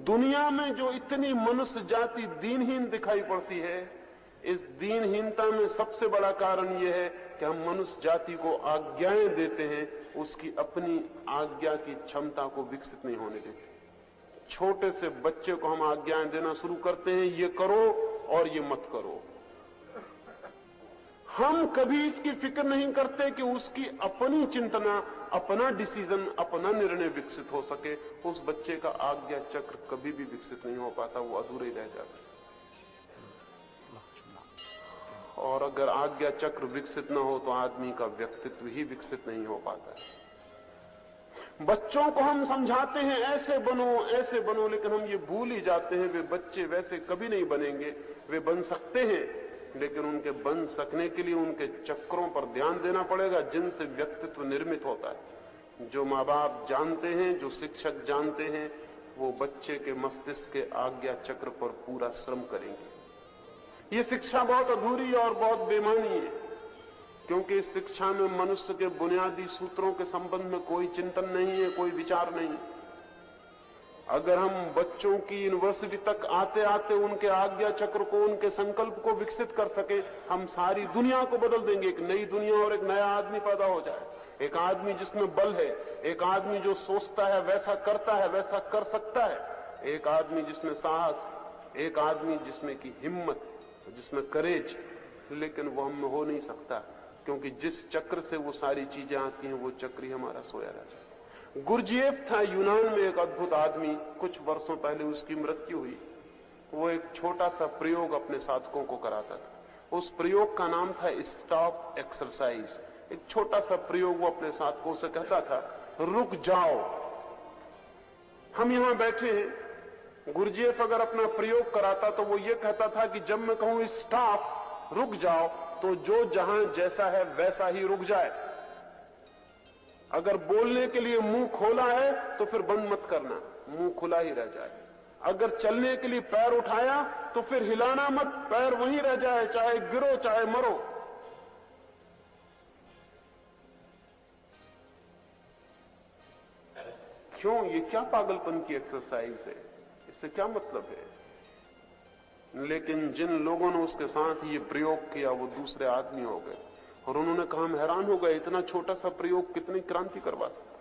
दुनिया में जो इतनी मनुष्य जाति दीनहीन दिखाई पड़ती है, इस दीनहीनता में सबसे बड़ा कारण यह है कि हम मनुष्य जाति को आज्ञाएं देते हैं, उसकी अपनी आज्ञा की क्षमता को विकसित नहीं होने देते। छोटे से बच्चे को हम आज्ञाएं देना शुरू करते हैं, ये करो और ये मत करो। हम कभी इसकी फिक्र नहीं करते कि उसकी अपनी चिंतना, अपना डिसीजन, अपना निर्णय विकसित हो सके। उस बच्चे का आज्ञा चक्र कभी भी विकसित नहीं हो पाता, वो अधूरे ही रह जाता। और अगर आज्ञा चक्र विकसित न हो तो आदमी का व्यक्तित्व ही विकसित नहीं हो पाता है। बच्चों को हम समझाते हैं ऐसे बनो, लेकिन हम ये भूल ही जाते हैं वे बच्चे वैसे कभी नहीं बनेंगे। वे बन सकते हैं, लेकिन उनके बन सकने के लिए उनके चक्रों पर ध्यान देना पड़ेगा जिनसे व्यक्तित्व निर्मित होता है। जो माँ बाप जानते हैं, जो शिक्षक जानते हैं, वो बच्चे के मस्तिष्क के आज्ञा चक्र पर पूरा श्रम करेंगे। ये शिक्षा बहुत अधूरी और बहुत बेमानी है, क्योंकि इस शिक्षा में मनुष्य के बुनियादी सूत्रों के संबंध में कोई चिंतन नहीं है, कोई विचार नहीं। अगर हम बच्चों की यूनिवर्सिटी तक आते आते उनके आज्ञा चक्र को, उनके संकल्प को विकसित कर सके, हम सारी दुनिया को बदल देंगे। एक नई दुनिया और एक नया आदमी पैदा हो जाए। एक आदमी जिसमें बल है, एक आदमी जो सोचता है वैसा करता है, वैसा कर सकता है, एक आदमी जिसमें साहस, एक आदमी जिसमें की हिम्मत, जिसमें करेज। लेकिन वो हम में हो नहीं सकता, क्योंकि जिस चक्र से वो सारी चीजें आती हैं वो चक्र ही हमारा सोया रहता है। गुरजीएफ था यूनान में एक अद्भुत आदमी। कुछ वर्षों पहले उसकी मृत्यु हुई। वो एक छोटा सा प्रयोग अपने साधकों को कराता था। उस प्रयोग का नाम था स्टॉप एक्सरसाइज। एक छोटा सा प्रयोग वो अपने साधकों से कहता था, रुक जाओ। हम यहां बैठे हैं, गुरजीएफ अगर अपना प्रयोग कराता तो वो ये कहता था कि जब मैं कहूं स्टॉप, रुक जाओ, तो जो जहां जैसा है वैसा ही रुक जाए। अगर बोलने के लिए मुंह खोला है तो फिर बंद मत करना, मुंह खुला ही रह जाए। अगर चलने के लिए पैर उठाया तो फिर हिलाना मत, पैर वहीं रह जाए, चाहे गिरो चाहे मरो। क्यों? ये क्या पागलपन की एक्सरसाइज है? इससे क्या मतलब है? लेकिन जिन लोगों ने उसके साथ ये प्रयोग किया वो दूसरे आदमी हो गए, और उन्होंने कहा हम हैरान हो गए, इतना छोटा सा प्रयोग कितनी क्रांति करवा सकता।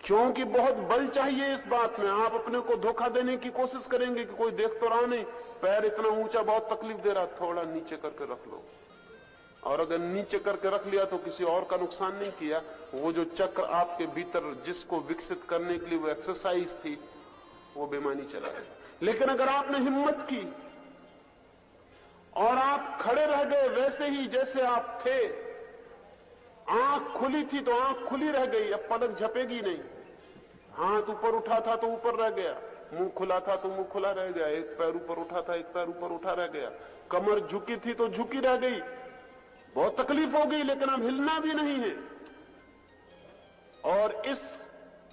क्योंकि बहुत बल चाहिए इस बात में। आप अपने को धोखा देने की कोशिश करेंगे कि कोई देख तो रहा नहीं, पैर इतना ऊंचा बहुत तकलीफ दे रहा, थोड़ा नीचे करके रख लो। और अगर नीचे करके रख लिया तो किसी और का नुकसान नहीं किया। वो जो चक्र आपके भीतर जिसको विकसित करने के लिए वो एक्सरसाइज थी, वो बेमानी चला गया। लेकिन अगर आपने हिम्मत की और आप खड़े रह गए वैसे ही जैसे आप थे, आंख खुली थी तो आंख खुली रह गई, अब पलक झपेगी नहीं। हाथ ऊपर उठा था तो ऊपर रह गया, मुंह खुला था तो मुंह खुला रह गया, एक पैर ऊपर उठा था एक पैर ऊपर उठा रह गया, कमर झुकी थी तो झुकी रह गई, बहुत तकलीफ हो गई, लेकिन अब हिलना भी नहीं है। और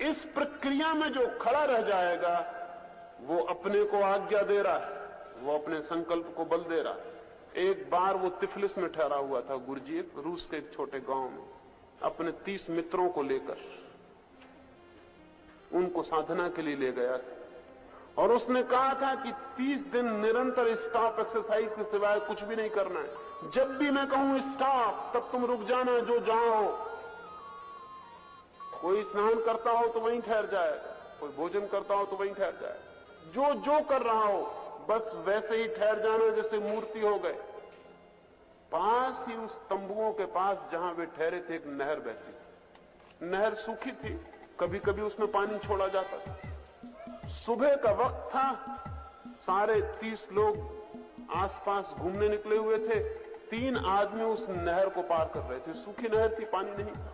इस प्रक्रिया में जो खड़ा रह जाएगा वो अपने को आज्ञा दे रहा है, वो अपने संकल्प को बल दे रहा है। एक बार वो तिफलिस में ठहरा हुआ था गुरजीएफ, रूस के एक छोटे गांव में, अपने 30 मित्रों को लेकर उनको साधना के लिए ले गया था। और उसने कहा था कि 30 दिन निरंतर स्टॉप एक्सरसाइज के सिवाय कुछ भी नहीं करना है। जब भी मैं कहूं स्टॉप, तब तुम रुक जाना, जो जहां हो। कोई स्नान करता हो तो वहीं ठहर जाएगा, कोई भोजन करता हो तो वहीं ठहर जाएगा, जो जो कर रहा हो बस वैसे ही ठहर जाना जैसे मूर्ति हो गए। पास ही उस तंबुओं के पास जहां वे ठहरे थे एक नहर बहती थी। नहर सूखी थी, कभी कभी उसमें पानी छोड़ा जाता था। सुबह का वक्त था, सारे 30 लोग आसपास घूमने निकले हुए थे। 3 आदमी उस नहर को पार कर रहे थे, सूखी नहर थी, पानी नहीं था।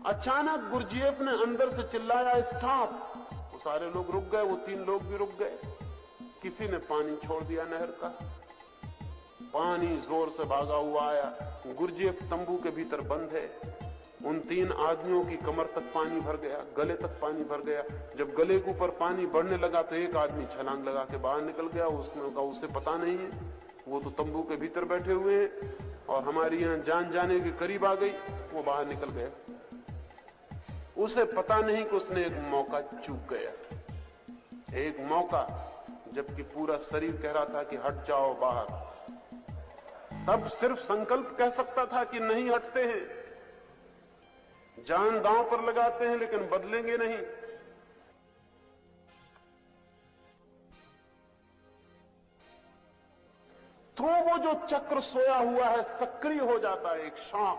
अचानक गुरजीएफ ने अंदर से चिल्लाया स्टॉप। वो सारे लोग रुक गए, वो 3 लोग भी रुक गए। किसी ने पानी छोड़ दिया नहर का, पानी जोर से भागा हुआ आया। गुरजीएफ तंबू के भीतर बंद है। उन 3 आदमियों की कमर तक पानी भर गया, गले तक पानी भर गया। जब गले के ऊपर पानी बढ़ने लगा तो एक आदमी छलांग लगा के बाहर निकल गया। उसने कहा उसे पता नहीं है, वो तो तंबू के भीतर बैठे हुए हैं और हमारी यहां जान जाने के करीब आ गई। वो बाहर निकल गया। उसे पता नहीं कि उसने एक मौका चूक गया, एक मौका जबकि पूरा शरीर कह रहा था कि हट जाओ बाहर। तब सिर्फ संकल्प कह सकता था कि नहीं हटते हैं, जान दांव पर लगाते हैं, लेकिन बदलेंगे नहीं। तो वो जो चक्र सोया हुआ है सक्रिय हो जाता है, एक शॉक,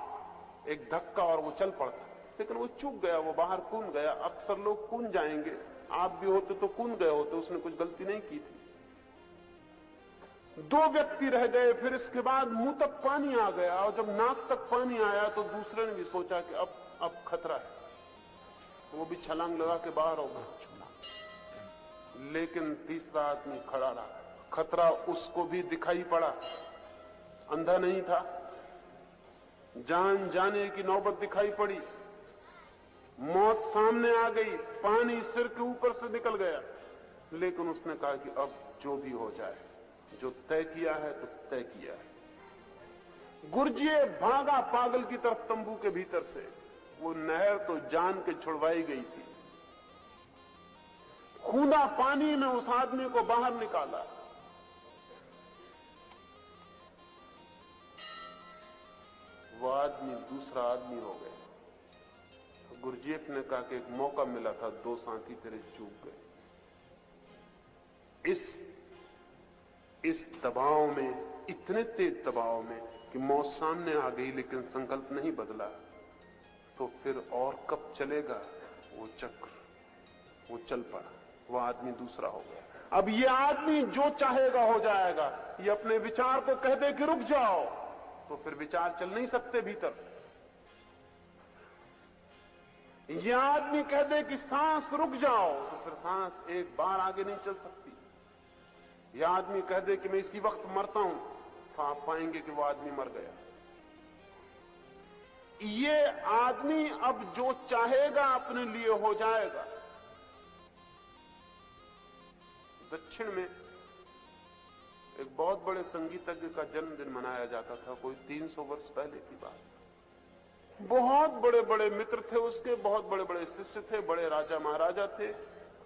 एक धक्का, और वो चल पड़ता। लेकिन वो चूक गया, वो बाहर कूद गया। अक्सर लोग कूद जाएंगे, आप भी होते तो कूद गए होते, उसने कुछ गलती नहीं की थी। 2 व्यक्ति रह गए, फिर इसके बाद मुंह तक पानी आ गया, और जब नाक तक पानी आया तो दूसरे ने भी सोचा कि अब खतरा है, वो भी छलांग लगा के बाहर हो गया। लेकिन तीसरा आदमी खड़ा रहा। खतरा उसको भी दिखाई पड़ा, अंधा नहीं था, जान जाने की नौबत दिखाई पड़ी, मौत सामने आ गई, पानी सिर के ऊपर से निकल गया। लेकिन उसने कहा कि अब जो भी हो जाए, जो तय किया है तो तय किया है। गुरजिए भागा पागल की तरफ तंबू के भीतर से। वो नहर तो जान के छुड़वाई गई थी। खूंदा पानी में उस आदमी को बाहर निकाला। वो आदमी दूसरा आदमी हो गया। गुरजीएफ ने कहा कि एक मौका मिला था, 2 साथी तेरे चूक गए। इस दबाव में, इतने तेज दबाव में कि मौत सामने आ गई, लेकिन संकल्प नहीं बदला, तो फिर और कब चलेगा वो चक्र? वो चल पड़ा, वो आदमी दूसरा हो गया। अब ये आदमी जो चाहेगा हो जाएगा। ये अपने विचार को कह दे कि रुक जाओ, तो फिर विचार चल नहीं सकते भीतर। ये आदमी कह दे कि सांस रुक जाओ, तो फिर सांस एक बार आगे नहीं चल सकती। यह आदमी कह दे कि मैं इसी वक्त मरता हूं, तो आप पाएंगे कि वो आदमी मर गया। ये आदमी अब जो चाहेगा अपने लिए हो जाएगा। दक्षिण में एक बहुत बड़े संगीतज्ञ का जन्मदिन मनाया जाता था, कोई 300 वर्ष पहले की बात। बहुत बड़े बड़े मित्र थे उसके, बहुत बड़े बड़े शिष्य थे, बड़े राजा महाराजा थे।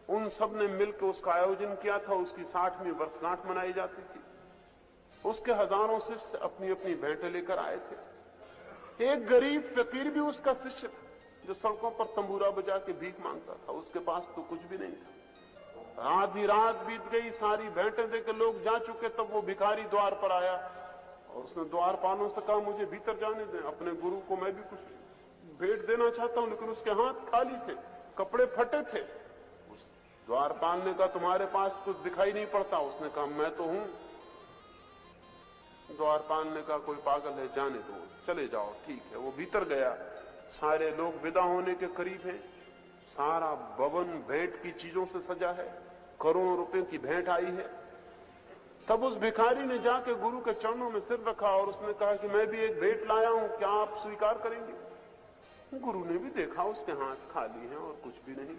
उन सब ने मिलकर उसका आयोजन किया था। उसकी 60वीं वर्षगांठ मनाई जाती थी। उसके हजारों शिष्य अपनी अपनी भेंटें लेकर आए थे। एक गरीब फकीर भी उसका शिष्य था, जो सड़कों पर तंबूरा बजा के भीख मांगता था। उसके पास तो कुछ भी नहीं था। आधी रात बीत गई, सारी भेंटें देकर लोग जा चुके, तब वो भिखारी द्वार पर आया और उसने द्वारपालों से कहा, मुझे भीतर जाने दें, अपने गुरु को मैं भी कुछ भेंट देना चाहता हूं। लेकिन उसके हाथ खाली थे, कपड़े फटे थे। द्वारपाल ने कहा, तुम्हारे पास कुछ दिखाई नहीं पड़ता? उसने कहा, मैं तो हूं। द्वारपाल ने कहा, कोई पागल है, जाने दो, चले जाओ, ठीक है। वो भीतर गया। सारे लोग विदा होने के करीब हैं। सारा भवन भेंट की चीजों से सजा है, करोड़ों रुपए की भेंट आई है। तब उस भिखारी ने जाके गुरु के चरणों में सिर रखा और उसने कहा कि मैं भी एक भेंट लाया हूं, क्या आप स्वीकार करेंगे? गुरु ने भी देखा, उसके हाथ खाली हैं और कुछ भी नहीं।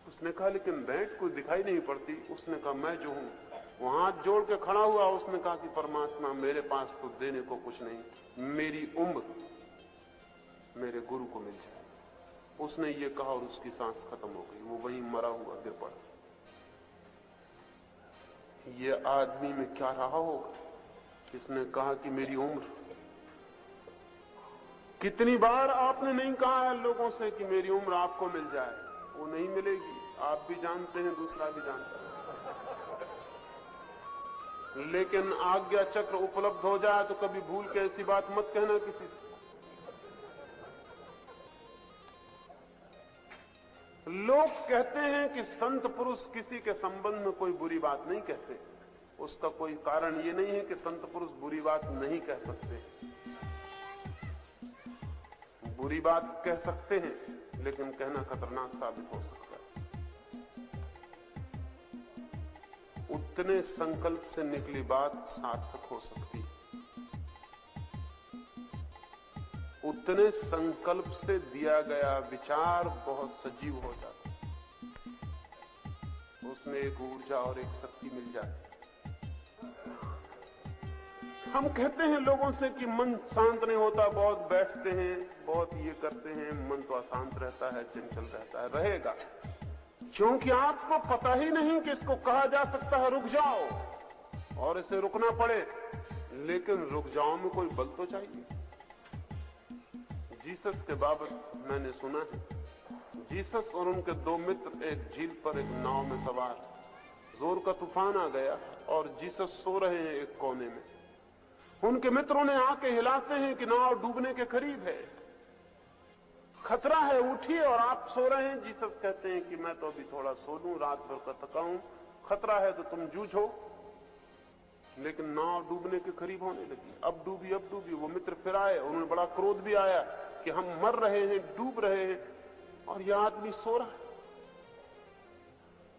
उसने कहा, लेकिन भेंट कोई दिखाई नहीं पड़ती। उसने कहा, मैं जो हूं। वो हाथ जोड़ के खड़ा हुआ। उसने कहा कि परमात्मा, मेरे पास तो देने को कुछ नहीं, मेरी उम्र मेरे गुरु को मिल जाए। उसने ये कहा और उसकी सांस खत्म हो गई। वो वहीं मरा हुआ गिर पड़ा। ये आदमी में क्या रहा होगा? किसने कहा कि मेरी उम्र? कितनी बार आपने नहीं कहा है लोगों से कि मेरी उम्र आपको मिल जाए? वो नहीं मिलेगी। आप भी जानते हैं, दूसरा भी जानता है। लेकिन आज्ञा चक्र उपलब्ध हो जाए तो कभी भूल के ऐसी बात मत कहना किसी से। लोग कहते हैं कि संत पुरुष किसी के संबंध में कोई बुरी बात नहीं कहते। उसका कोई कारण ये नहीं है कि संत पुरुष बुरी बात नहीं कह सकते। बुरी बात कह सकते हैं, लेकिन कहना खतरनाक साबित हो सकता है। उतने संकल्प से निकली बात सार्थक हो सकती है। उतने संकल्प से दिया गया विचार बहुत सजीव हो जाता है। उसमें एक ऊर्जा और एक शक्ति मिल जाती है। हम कहते हैं लोगों से कि मन शांत नहीं होता, बहुत बैठते हैं, बहुत ये करते हैं, मन तो अशांत रहता है, चंचल रहता है। रहेगा, क्योंकि आपको पता ही नहीं कि इसको कहा जा सकता है रुक जाओ, और इसे रुकना पड़े, लेकिन रुक जाओ में कोई बल तो चाहिए। जीसस के बाबत मैंने सुना है, जीसस और उनके दो मित्र एक झील पर एक नाव में सवार, जोर का तूफान आ गया और जीसस सो रहे हैं एक कोने में। उनके मित्रों ने आके हिलाते हैं कि नाव डूबने के करीब है, खतरा है, उठिए, और आप सो रहे हैं। जीसस कहते हैं कि मैं तो अभी थोड़ा सो लूं, रात भर का थका हूं, खतरा है तो तुम जूझो। लेकिन नाव डूबने के करीब होने लगी, अब डूबी। वो मित्र फिर आए, उन्होंने बड़ा क्रोध भी आया कि हम मर रहे हैं, डूब रहे हैं, और यह आदमी सो रहा है।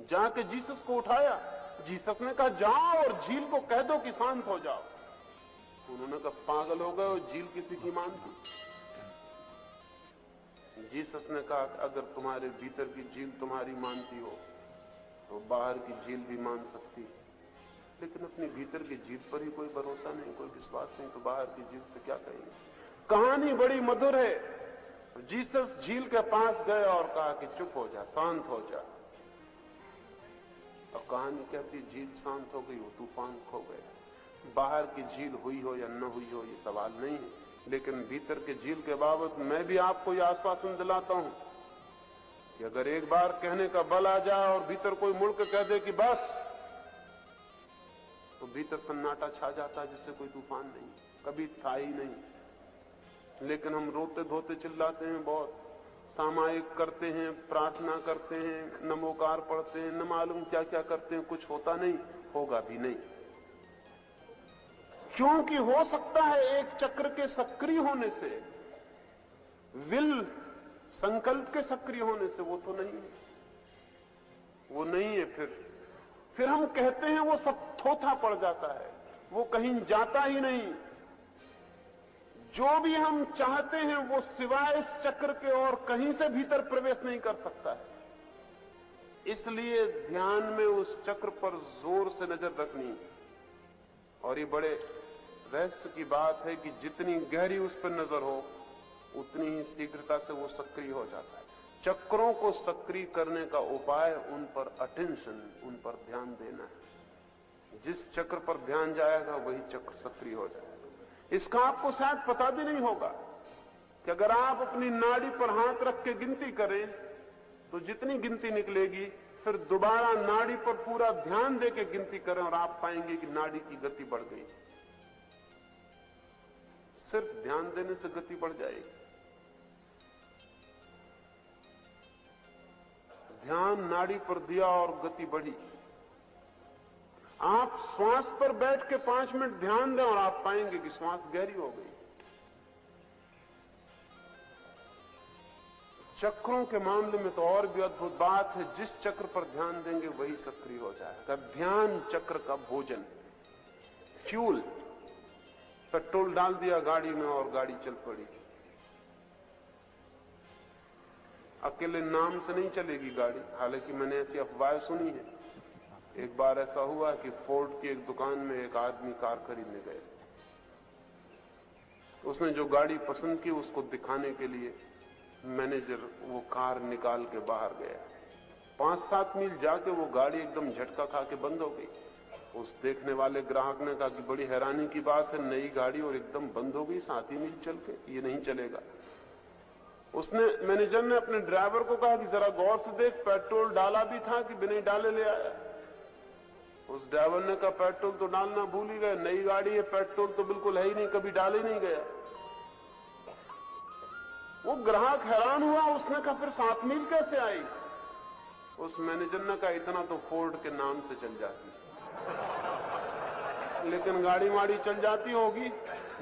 जाके जीसस को उठाया। जीसस ने कहा जाओ और झील को कह दो कि शांत हो जाओ। उन्होंने कहा पागल हो गए हो, झील किसी की मानती। जीसस ने कहा अगर तुम्हारे भीतर की झील तुम्हारी मानती हो तो बाहर की झील भी मान सकती है, लेकिन अपने भीतर की झील पर ही कोई भरोसा नहीं, कोई विश्वास नहीं, तो बाहर की झील से क्या कहेंगे। कहानी बड़ी मधुर है। जीसस झील के पास गए और कहा कि चुप हो जा, शांत हो जा। और कहानी कहती झील शांत हो गई, वो तूफान खो गया। बाहर की झील हुई हो या न हुई हो ये सवाल नहीं है, लेकिन भीतर के झील के बाबत मैं भी आपको यह आश्वासन दिलाता हूं कि अगर एक बार कहने का बल आ जाए और भीतर कोई मुड़ के कह दे कि बस, तो भीतर सन्नाटा छा जाता है जिससे कोई तूफान नहीं, कभी था ही नहीं। लेकिन हम रोते धोते चिल्लाते हैं, बहुत सामायिक करते हैं, प्रार्थना करते हैं, नमोकार पढ़ते हैं, न मालूम क्या क्या करते हैं, कुछ होता नहीं, होगा भी नहीं। क्योंकि हो सकता है एक चक्र के सक्रिय होने से, विल संकल्प के सक्रिय होने से, वो तो नहीं है, वो नहीं है। फिर हम कहते हैं वो सब थोथा पड़ जाता है, वो कहीं जाता ही नहीं। जो भी हम चाहते हैं वो सिवाय इस चक्र के और कहीं से भीतर प्रवेश नहीं कर सकता है। इसलिए ध्यान में उस चक्र पर जोर से नजर रखनी। और ये बड़े रहस्य की बात है कि जितनी गहरी उस पर नजर हो उतनी ही शीघ्रता से वो सक्रिय हो जाता है। चक्रों को सक्रिय करने का उपाय उन पर अटेंशन, उन पर ध्यान देना है। जिस चक्र पर ध्यान जाएगा वही चक्र सक्रिय हो जाएगा। इसका आपको शायद पता भी नहीं होगा कि अगर आप अपनी नाड़ी पर हाथ रख के गिनती करें तो जितनी गिनती निकलेगी, फिर दोबारा नाड़ी पर पूरा ध्यान देके गिनती करें और आप पाएंगे कि नाड़ी की गति बढ़ गई। सिर्फ ध्यान देने से गति बढ़ जाएगी। ध्यान नाड़ी पर दिया और गति बढ़ी। आप श्वास पर बैठ के 5 मिनट ध्यान दें और आप पाएंगे कि श्वास गहरी हो गई। चक्रों के मामले में तो और भी अद्भुत बात है, जिस चक्र पर ध्यान देंगे वही सक्रिय हो जाएगा। ध्यान चक्र का भोजन, फ्यूल। पेट्रोल डाल दिया गाड़ी में और गाड़ी चल पड़ी। अकेले नाम से नहीं चलेगी गाड़ी, हालांकि मैंने ऐसी अफवाह सुनी है। एक बार ऐसा हुआ कि फोर्ड की एक दुकान में एक आदमी कार खरीदने गए। उसने जो गाड़ी पसंद की उसको दिखाने के लिए मैनेजर वो कार निकाल के बाहर गया। 5-7 मील जाके वो गाड़ी एकदम झटका खा के बंद हो गई। उस देखने वाले ग्राहक ने कहा कि बड़ी हैरानी की बात है, नई गाड़ी और एकदम बंद हो गई 7 ही मील चल के, ये नहीं चलेगा। मैनेजर ने अपने ड्राइवर को कहा कि जरा गौर से देख, पेट्रोल डाला भी था कि बिना डाले ले आया। उस ड्राइवर ने कहा पेट्रोल तो डालना भूल ही गए, नई गाड़ी है, पेट्रोल तो बिल्कुल है ही नहीं, कभी डाल ही नहीं गया। वो ग्राहक हैरान हुआ, उसने कहा फिर 7 मील कैसे आई? उस मैनेजर ने कहा इतना तो फोर्ड के नाम से चल जाती, लेकिन गाड़ी वाड़ी चल जाती होगी,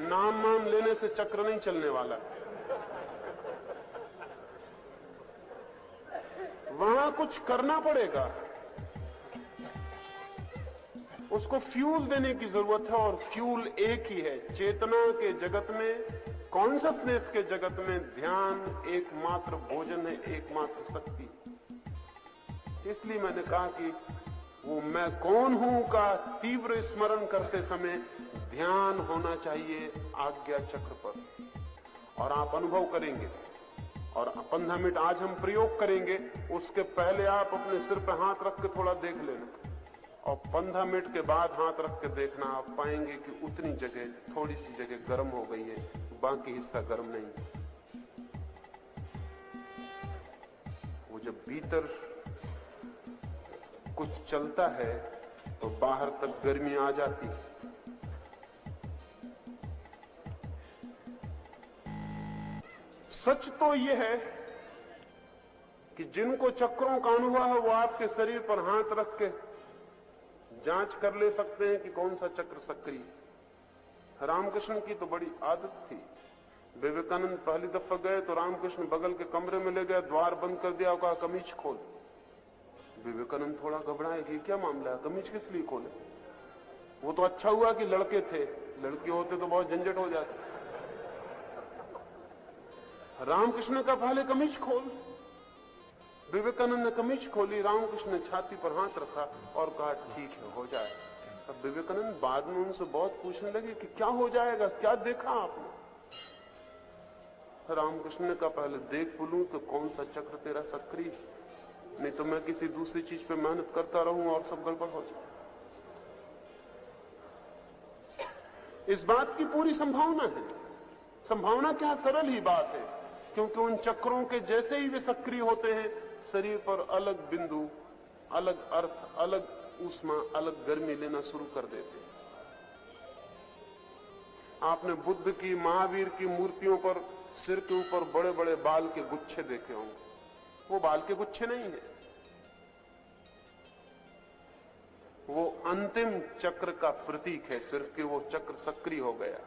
नाम वाम लेने से चक्र नहीं चलने वाला। वहां कुछ करना पड़ेगा, उसको फ्यूल देने की जरूरत है, और फ्यूल एक ही है। चेतना के जगत में, कॉन्शसनेस के जगत में ध्यान एकमात्र भोजन है, एकमात्र शक्ति। इसलिए मैंने कहा कि वो मैं कौन हूं का तीव्र स्मरण करते समय ध्यान होना चाहिए आज्ञा चक्र पर, और आप अनुभव करेंगे। और 15 मिनट आज हम प्रयोग करेंगे, उसके पहले आप अपने सिर पर हाथ रख के थोड़ा देख लेना, और 15 मिनट के बाद हाथ रख के देखना, आप पाएंगे कि उतनी जगह, थोड़ी सी जगह गर्म हो गई है, बाकी हिस्सा गर्म नहीं है। वो जब भीतर कुछ चलता है तो बाहर तक गर्मी आ जाती है। सच तो यह है कि जिनको चक्रों का अनुभव है वो आपके शरीर पर हाथ रख के जांच कर ले सकते हैं कि कौन सा चक्र सक्रिय है। रामकृष्ण की तो बड़ी आदत थी। विवेकानंद पहली दफा गए तो रामकृष्ण बगल के कमरे में ले गए, द्वार बंद कर दिया और कहा कमीज खोल। विवेकानंद थोड़ा घबराए कि क्या मामला है, कमीज किस लिए खोले। वो तो अच्छा हुआ कि लड़के थे, लड़के होते तो बहुत झंझट हो जाती। रामकृष्ण का पहले कमीज खोल। विवेकानंद ने कमीज खोली, रामकृष्ण ने छाती पर हाथ रखा और कहा ठीक है, हो जाए। अब विवेकानंद बाद में उनसे बहुत पूछने लगे कि क्या हो जाएगा, क्या देखा आपने। रामकृष्ण ने कहा पहले देख बोलूं तो कौन सा चक्र तेरा सक्रिय, नहीं तो मैं किसी दूसरी चीज पे मेहनत करता रहूं और सब गड़बड़ हो जाए। इस बात की पूरी संभावना है। संभावना क्या, सरल ही बात है, क्योंकि उन चक्रों के जैसे ही वे सक्रिय होते हैं, शरीर पर अलग बिंदु, अलग अर्थ, अलग ऊष्मा, अलग गर्मी लेना शुरू कर देते हैं। आपने बुद्ध की, महावीर की मूर्तियों पर सिर के ऊपर बड़े बड़े बाल के गुच्छे देखे होंगे। वो बाल के गुच्छे नहीं है, वो अंतिम चक्र का प्रतीक है। सिर्फ कि वो चक्र सक्रिय हो गया,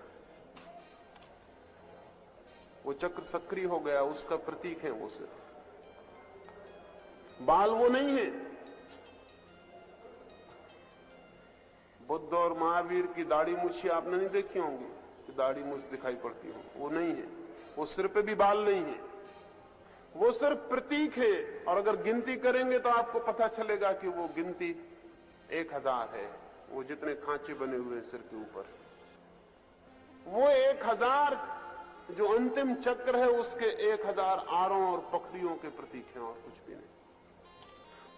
वो चक्र सक्रिय हो गया, उसका प्रतीक है वो सिर्फ। बाल वो नहीं है। बुद्ध और महावीर की दाढ़ी मूछी आपने नहीं देखी होंगी कि दाढ़ी मूछ दिखाई पड़ती हो, वो नहीं है। वो सिर पे भी बाल नहीं है, वो सिर्फ प्रतीक है। और अगर गिनती करेंगे तो आपको पता चलेगा कि वो गिनती 1000 है। वो जितने खांचे बने हुए सिर के ऊपर, वो 1000 जो अंतिम चक्र है, उसके 1000 आरों और पखड़ियों के प्रतीक हैं और कुछ भी नहीं।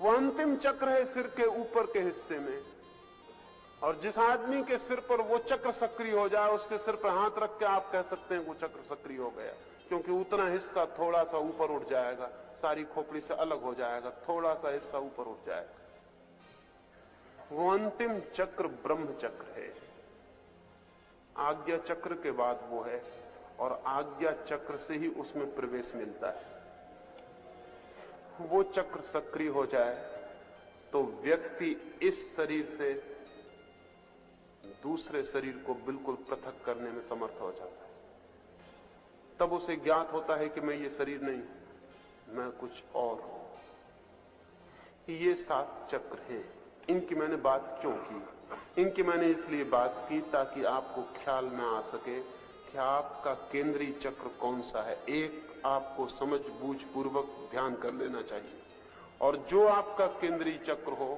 वो अंतिम चक्र है सिर के ऊपर के हिस्से में। और जिस आदमी के सिर पर वो चक्र सक्रिय हो जाए, उसके सिर पर हाथ रख के आप कह सकते हैं वो चक्र सक्रिय हो गया, क्योंकि उतना हिस्सा थोड़ा सा ऊपर उठ जाएगा, सारी खोपड़ी से अलग हो जाएगा, थोड़ा सा हिस्सा ऊपर उठ जाएगा। वो अंतिम चक्र ब्रह्म चक्र है। आज्ञा चक्र के बाद वो है, और आज्ञा चक्र से ही उसमें प्रवेश मिलता है। वो चक्र सक्रिय हो जाए तो व्यक्ति इस शरीर से दूसरे शरीर को बिल्कुल पृथक करने में समर्थ हो जाता है। तब उसे ज्ञात होता है कि मैं ये शरीर नहीं, मैं कुछ और हूं। ये 7 चक्र हैं। इनकी मैंने बात क्यों की? इनकी मैंने इसलिए बात की ताकि आपको ख्याल में आ सके कि आपका केंद्रीय चक्र कौन सा है। एक आपको समझ बूझ पूर्वक ध्यान कर लेना चाहिए, और जो आपका केंद्रीय चक्र हो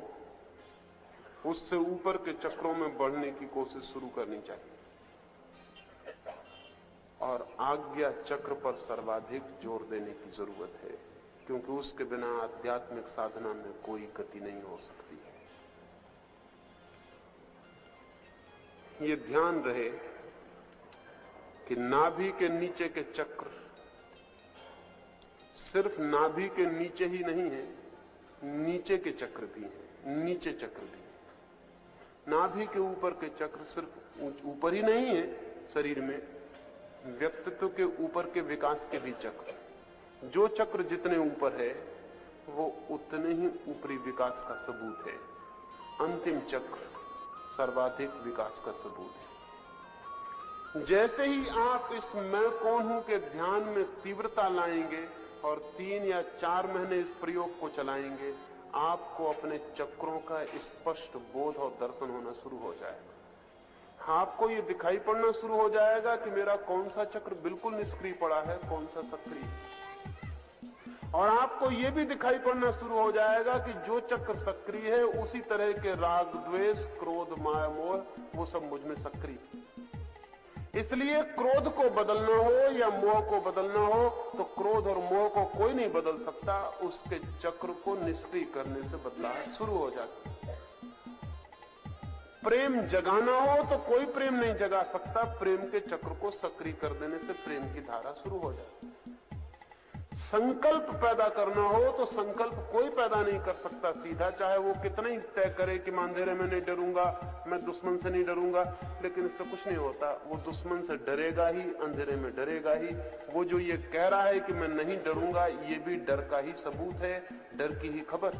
उससे ऊपर के चक्रों में बढ़ने की कोशिश शुरू करनी चाहिए। और आज्ञा चक्र पर सर्वाधिक जोर देने की जरूरत है, क्योंकि उसके बिना आध्यात्मिक साधना में कोई गति नहीं हो सकती है। ये ध्यान रहे कि नाभि के नीचे के चक्र सिर्फ नाभि के नीचे ही नहीं है, नीचे के चक्र भी हैं, नीचे चक्र भी। नाभि के ऊपर के चक्र सिर्फ ऊपर ही नहीं है शरीर में, व्यक्तित्व के ऊपर के विकास के भी चक्र। जो चक्र जितने ऊपर है वो उतने ही ऊपरी विकास का सबूत है। अंतिम चक्र सर्वाधिक विकास का सबूत है। जैसे ही आप इस मैं कौन हूं के ध्यान में तीव्रता लाएंगे और 3 या 4 महीने इस प्रयोग को चलाएंगे, आपको अपने चक्रों का स्पष्ट बोध और दर्शन होना शुरू हो जाएगा। आपको ये दिखाई पड़ना शुरू हो जाएगा कि मेरा कौन सा चक्र बिल्कुल निष्क्रिय पड़ा है, कौन सा सक्रिय। और आपको ये भी दिखाई पड़ना शुरू हो जाएगा कि जो चक्र सक्रिय है उसी तरह के राग, द्वेष, क्रोध, माया, मोह, वो सब मुझ में सक्रिय। इसलिए क्रोध को बदलना हो या मोह को बदलना हो तो क्रोध और मोह को कोई नहीं बदल सकता, उसके चक्र को निष्क्रिय करने से बदलाव शुरू हो जाता है। प्रेम जगाना हो तो कोई प्रेम नहीं जगा सकता, प्रेम के चक्र को सक्रिय कर देने से प्रेम की धारा शुरू हो जाती है। संकल्प पैदा करना हो तो संकल्प कोई पैदा नहीं कर सकता सीधा, चाहे वो कितना ही तय करे कि मैं अंधेरे में नहीं डरूंगा, मैं दुश्मन से नहीं डरूंगा, लेकिन इससे कुछ नहीं होता। वो दुश्मन से डरेगा ही, अंधेरे में डरेगा ही। वो जो ये कह रहा है कि मैं नहीं डरूंगा, ये भी डर का ही सबूत है, डर की ही खबर।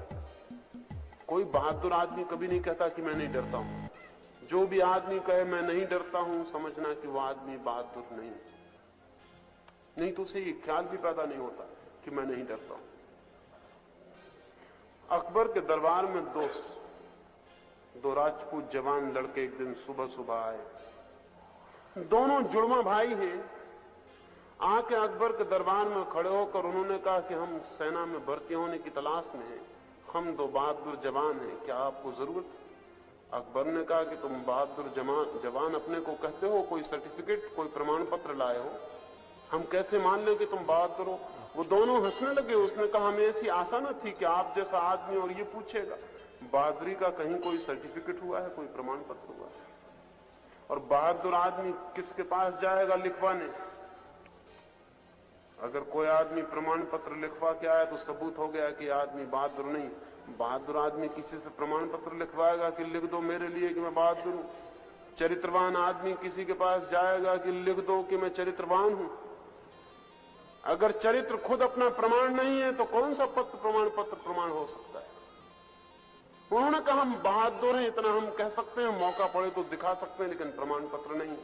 कोई बहादुर आदमी कभी नहीं कहता कि मैं नहीं डरता हूं। जो भी आदमी कहे मैं नहीं डरता हूं, समझना कि वो आदमी बहादुर नहीं तो उसे ये ख्याल भी पैदा नहीं होता कि मैं नहीं डरता हूं। अकबर के दरबार में दो राजपूत जवान लड़के एक दिन सुबह सुबह आए। दोनों जुड़वा भाई हैं। आके अकबर के दरबार में खड़े होकर उन्होंने कहा कि हम सेना में भर्ती होने की तलाश में हैं, हम दो बहादुर जवान हैं, क्या आपको जरूरत? अकबर ने कहा कि तुम बहादुर जवान अपने को कहते हो, कोई सर्टिफिकेट, कोई प्रमाण पत्र लाए हो? हम कैसे मान लें कि तुम बहादुर हो? वो दोनों हंसने लगे। उसने कहा हमें ऐसी आशा न थी कि आप जैसा आदमी और ये पूछेगा। बहादुरी का कहीं कोई सर्टिफिकेट हुआ है, कोई प्रमाण पत्र हुआ है? और बहादुर आदमी किसके पास जाएगा लिखवाने? अगर कोई आदमी प्रमाण पत्र लिखवा के आया तो सबूत हो गया कि आदमी बहादुर नहीं। बहादुर आदमी किसी से प्रमाण पत्र लिखवाएगा कि लिख दो मेरे लिए कि मैं बहादुर हूं? चरित्रवान आदमी किसी के पास जाएगा कि लिख दो कि मैं चरित्रवान हूं? अगर चरित्र खुद अपना प्रमाण नहीं है तो कौन सा प्रमाण पत्र प्रमाण हो सकता है? उन्होंने कहा हम बहादुर हैं, इतना हम कह सकते हैं, मौका पड़े तो दिखा सकते हैं, लेकिन प्रमाण पत्र नहीं।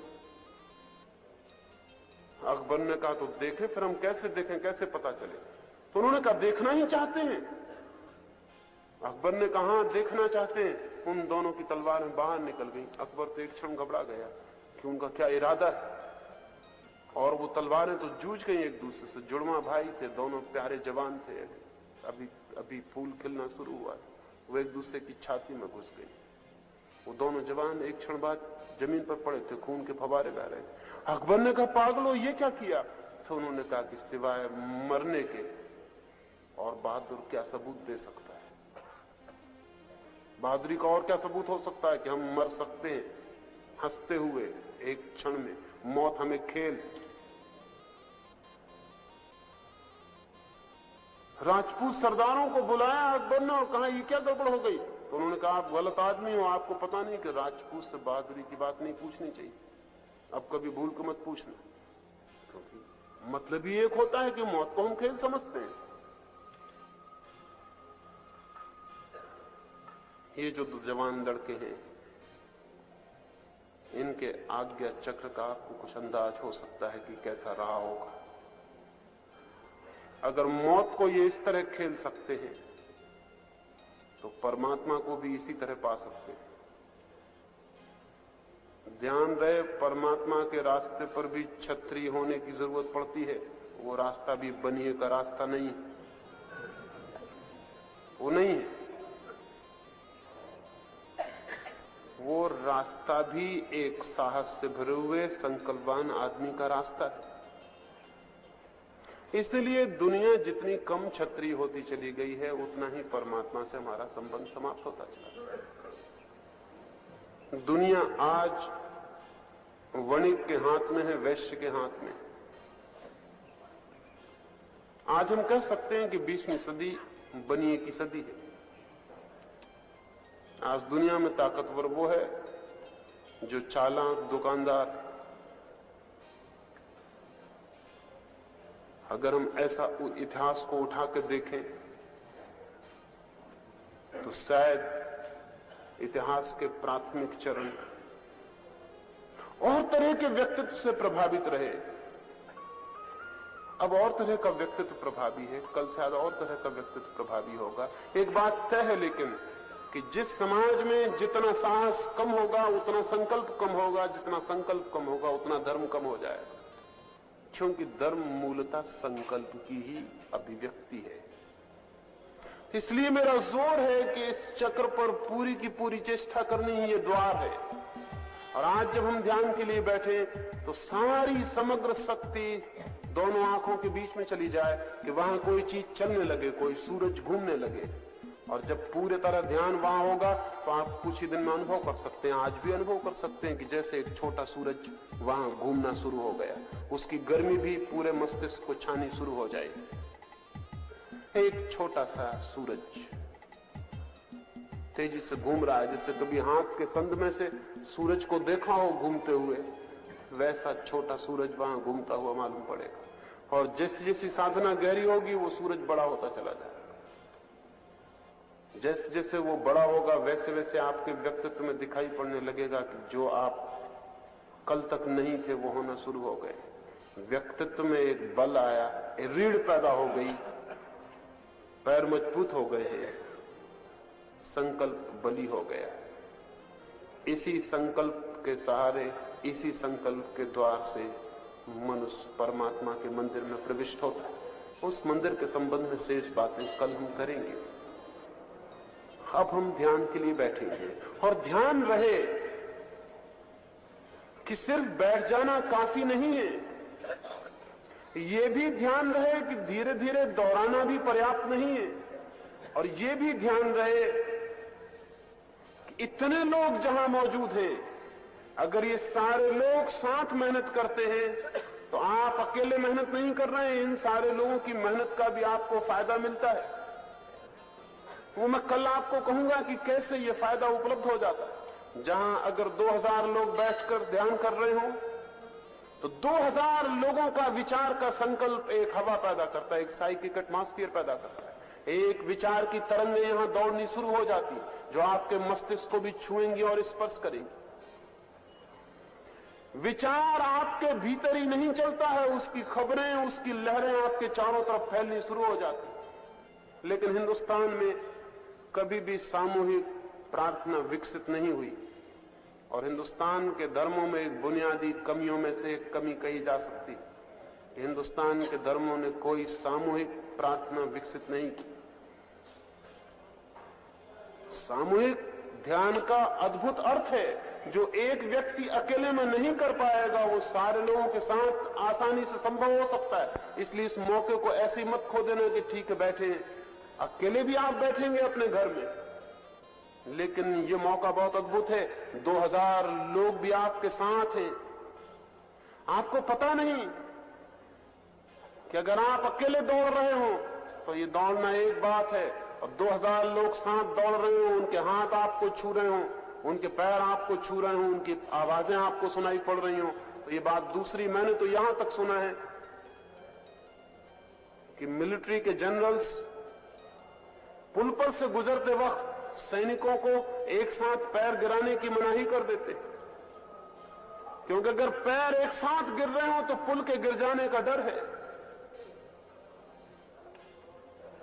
अकबर ने कहा तो देखें, फिर हम कैसे देखें, कैसे पता चले? तो उन्होंने कहा देखना ही चाहते हैं। अकबर ने कहा देखना चाहते हैं। उन दोनों की तलवारें बाहर निकल गई। अकबर तो एक क्षण घबरा गया कि उनका क्या इरादा है, और वो तलवारें तो जूझ गई एक दूसरे से। जुड़वा भाई थे, दोनों प्यारे जवान थे, अभी फूल खिलना शुरू हुआ, वो एक दूसरे की छाती में घुस गई। वो दोनों जवान एक क्षण बाद जमीन पर पड़े थे, खून के फवारे बह रहे थे। अकबर ने कहा पागलो ये क्या किया? तो उन्होंने कहा कि सिवाय मरने के और बहादुर क्या सबूत दे सकता है? बहादुरी का और क्या सबूत हो सकता है कि हम मर सकते हैं हंसते हुए एक क्षण में? मौत हमें खेल। राजपूत सरदारों को बुलाया अकबर ने और कहा ये क्या गड़बड़ हो गई? तो उन्होंने कहा आप गलत आदमी हो, आपको पता नहीं कि राजपूत से बहादुरी की बात नहीं पूछनी चाहिए। अब कभी भूल के मत पूछना, क्योंकि मतलब ही एक होता है कि मौत को हम खेल समझते हैं। ये जो दो जवान लड़के हैं, इनके आज्ञा चक्र का आपको कुछ अंदाज हो सकता है कि कैसा रहा होगा। अगर मौत को ये इस तरह खेल सकते हैं तो परमात्मा को भी इसी तरह पा सकते हैं। ध्यान रहे, परमात्मा के रास्ते पर भी छत्री होने की जरूरत पड़ती है। वो रास्ता भी बनिए का रास्ता नहीं, वो नहीं है। वो रास्ता भी एक साहस से भरे हुए संकल्पवान आदमी का रास्ता है। इसलिए दुनिया जितनी कम छत्री होती चली गई है, उतना ही परमात्मा से हमारा संबंध समाप्त होता चला गया। दुनिया आज वणिक के हाथ में है, वैश्य के हाथ में। आज हम कह सकते हैं कि 20वीं सदी बनिए की सदी है। आज दुनिया में ताकतवर वो है जो चालाक दुकानदार। अगर हम ऐसा इतिहास को उठा कर देखें तो शायद इतिहास के प्राथमिक चरण और तरह के व्यक्तित्व से प्रभावित रहे। अब और तरह का व्यक्तित्व प्रभावी है, कल शायद और तरह का व्यक्तित्व प्रभावी होगा। एक बात तय है लेकिन कि जिस समाज में जितना साहस कम होगा उतना संकल्प कम होगा, जितना संकल्प कम होगा उतना धर्म कम हो जाएगा। क्योंकि धर्म मूलतः संकल्प की ही अभिव्यक्ति है। इसलिए मेरा जोर है कि इस चक्र पर पूरी की पूरी चेष्टा करनी ही ये द्वार है। और आज जब हम ध्यान के लिए बैठे तो सारी समग्र शक्ति दोनों आंखों के बीच में चली जाए कि वहां कोई चीज चलने लगे, कोई सूरज घूमने लगे। और जब पूरे तरह ध्यान वहां होगा तो आप कुछ ही दिन में अनुभव कर सकते हैं, आज भी अनुभव कर सकते हैं कि जैसे एक छोटा सूरज वहां घूमना शुरू हो गया, उसकी गर्मी भी पूरे मस्तिष्क को छानी शुरू हो जाएगी। एक छोटा सा सूरज तेजी से घूम रहा है, जैसे कभी हाथ के संद में से सूरज को देखा हो घूमते हुए, वैसा छोटा सूरज वहां घूमता हुआ मालूम पड़ेगा। और जैसी जैसी साधना गहरी होगी वो सूरज बड़ा होता चला जाएगा। जैसे जैसे वो बड़ा होगा वैसे वैसे आपके व्यक्तित्व में दिखाई पड़ने लगेगा कि जो आप कल तक नहीं थे वो होना शुरू हो गए। व्यक्तित्व में एक बल आया, एक रीढ़ पैदा हो गई, पैर मजबूत हो गए हैं, संकल्प बली हो गया। इसी संकल्प के सहारे, इसी संकल्प के द्वार से मनुष्य परमात्मा के मंदिर में प्रविष्ट होता है। उस मंदिर के संबंध में शेष बातें कल हम करेंगे। अब हम ध्यान के लिए बैठेंगे और ध्यान रहे कि सिर्फ बैठ जाना काफी नहीं है, ये भी ध्यान रहे कि धीरे धीरे दोहराना भी पर्याप्त नहीं है, और ये भी ध्यान रहे कि इतने लोग जहां मौजूद हैं, अगर ये सारे लोग साथ मेहनत करते हैं तो आप अकेले मेहनत नहीं कर रहे हैं, इन सारे लोगों की मेहनत का भी आपको फायदा मिलता है। वो मैं कल आपको कहूंगा कि कैसे ये फायदा उपलब्ध हो जाता है। जहां अगर 2000 लोग बैठकर ध्यान कर रहे हो तो 2000 लोगों का विचार का संकल्प एक हवा पैदा करता है, एक साइकिक एटमॉस्फेयर पैदा करता है। एक विचार की तरंगें यहां दौड़नी शुरू हो जाती जो आपके मस्तिष्क को भी छुएंगी और स्पर्श करेंगी। विचार आपके भीतर ही नहीं चलता है, उसकी खबरें, उसकी लहरें आपके चारों तरफ फैलनी शुरू हो जाती। लेकिन हिंदुस्तान में कभी भी सामूहिक प्रार्थना विकसित नहीं हुई, और हिंदुस्तान के धर्मों में एक बुनियादी कमियों में से एक कमी कही जा सकती है। हिंदुस्तान के धर्मों ने कोई सामूहिक प्रार्थना विकसित नहीं की। सामूहिक ध्यान का अद्भुत अर्थ है, जो एक व्यक्ति अकेले में नहीं कर पाएगा वो सारे लोगों के साथ आसानी से संभव हो सकता है। इसलिए इस मौके को ऐसे मत खो देना कि ठीक है बैठे, अकेले भी आप बैठेंगे अपने घर में, लेकिन ये मौका बहुत अद्भुत है। 2000 लोग भी आपके साथ हैं। आपको पता नहीं कि अगर आप अकेले दौड़ रहे हो तो ये दौड़ना एक बात है, और 2000 लोग साथ दौड़ रहे हो, उनके हाथ आपको छू रहे हो, उनके पैर आपको छू रहे हो, उनकी आवाजें आपको सुनाई पड़ रही हो, तो ये बात दूसरी। मैंने तो यहां तक सुना है कि मिलिट्री के जनरल्स पुल पर से गुजरते वक्त सैनिकों को एक साथ पैर गिराने की मनाही कर देते, क्योंकि अगर पैर एक साथ गिर रहे हो तो पुल के गिर जाने का डर है।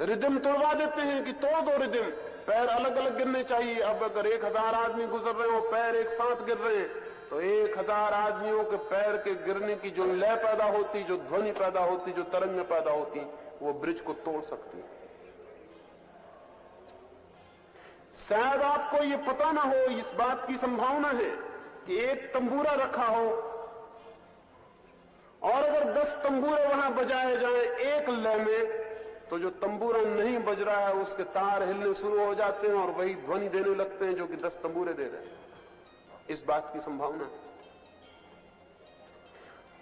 रिदम तोड़वा देते हैं कि तोड़ दो रिदम, पैर अलग अलग गिरने चाहिए। अब अगर 1000 आदमी गुजर रहे हो, पैर एक साथ गिर रहे हैं, तो 1000 आदमियों के पैर के गिरने की जो लय पैदा होती, जो ध्वनि पैदा होती, जो तरंगें पैदा होती, वो ब्रिज को तोड़ सकती है। शायद आपको ये पता ना हो, इस बात की संभावना है कि एक तंबूरा रखा हो और अगर 10 तंबूरे वहां बजाए जाएं एक लय में, तो जो तंबूरा नहीं बज रहा है उसके तार हिलने शुरू हो जाते हैं और वही ध्वनि देने लगते हैं जो कि 10 तंबूरे दे रहे हैं। इस बात की संभावना है।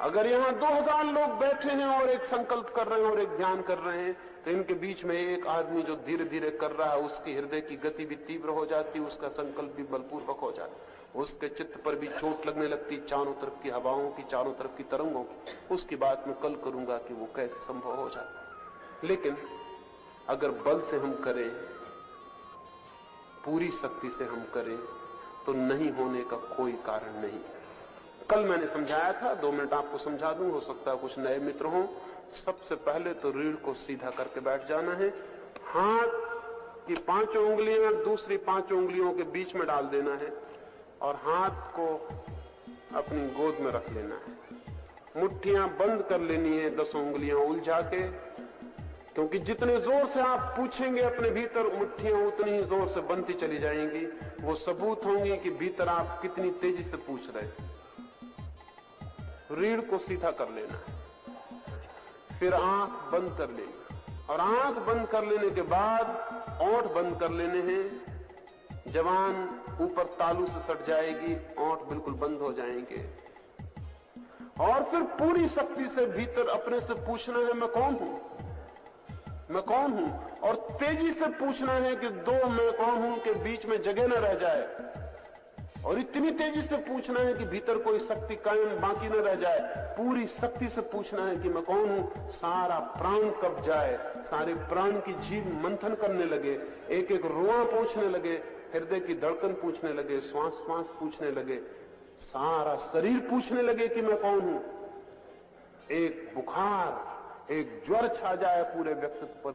अगर यहां 2000 लोग बैठे हैं और एक संकल्प कर रहे हैं और एक ध्यान कर रहे हैं, तो इनके बीच में एक आदमी जो धीरे धीरे कर रहा है, उसकी हृदय की गति भी तीव्र हो जाती, उसका संकल्प भी बलपूर्वक हो जाता, उसके चित्त पर भी चोट लगने लगती, चारों तरफ की हवाओं की, चारों तरफ की तरंगों की। उसकी बात मैं कल करूंगा कि वो कैसे संभव हो जाता। लेकिन अगर बल से हम करें, पूरी शक्ति से हम करें, तो नहीं होने का कोई कारण नहीं। कल मैंने समझाया था, 2 मिनट आपको समझा दूं, हो सकता है कुछ नए मित्र हों। सबसे पहले तो रीढ़ को सीधा करके बैठ जाना है, हाथ की 5 उंगलियां दूसरी 5 उंगलियों के बीच में डाल देना है और हाथ को अपनी गोद में रख लेना है। मुट्ठियां बंद कर लेनी है, 10 उंगलियां उलझा के, क्योंकि जितने जोर से आप पूछेंगे अपने भीतर, मुट्ठियां उतनी ही जोर से बनती चली जाएंगी। वो सबूत होंगी कि भीतर आप कितनी तेजी से पूछ रहे हैं। रीढ़ को सीधा कर लेना है, फिर आंख बंद कर लेना, और आंख बंद कर लेने के बाद ओंठ बंद कर लेने हैं। जबान ऊपर तालू से सट जाएगी, ओंठ बिल्कुल बंद हो जाएंगे, और फिर पूरी शक्ति से भीतर अपने से पूछना है, मैं कौन हूं, मैं कौन हूं। और तेजी से पूछना है कि दो मैं कौन हूं के बीच में जगह न रह जाए, और इतनी तेजी से पूछना है कि भीतर कोई शक्ति कायम बाकी न रह जाए। पूरी शक्ति से पूछना है कि मैं कौन हूं। सारा प्राण कब जाए, सारे प्राण की जीभ मंथन करने लगे, एक एक रोआ पूछने लगे, हृदय की धड़कन पूछने लगे, श्वास श्वास पूछने लगे, सारा शरीर पूछने लगे कि मैं कौन हूं। एक बुखार, एक ज्वर छा जाए पूरे व्यक्तित्व पर।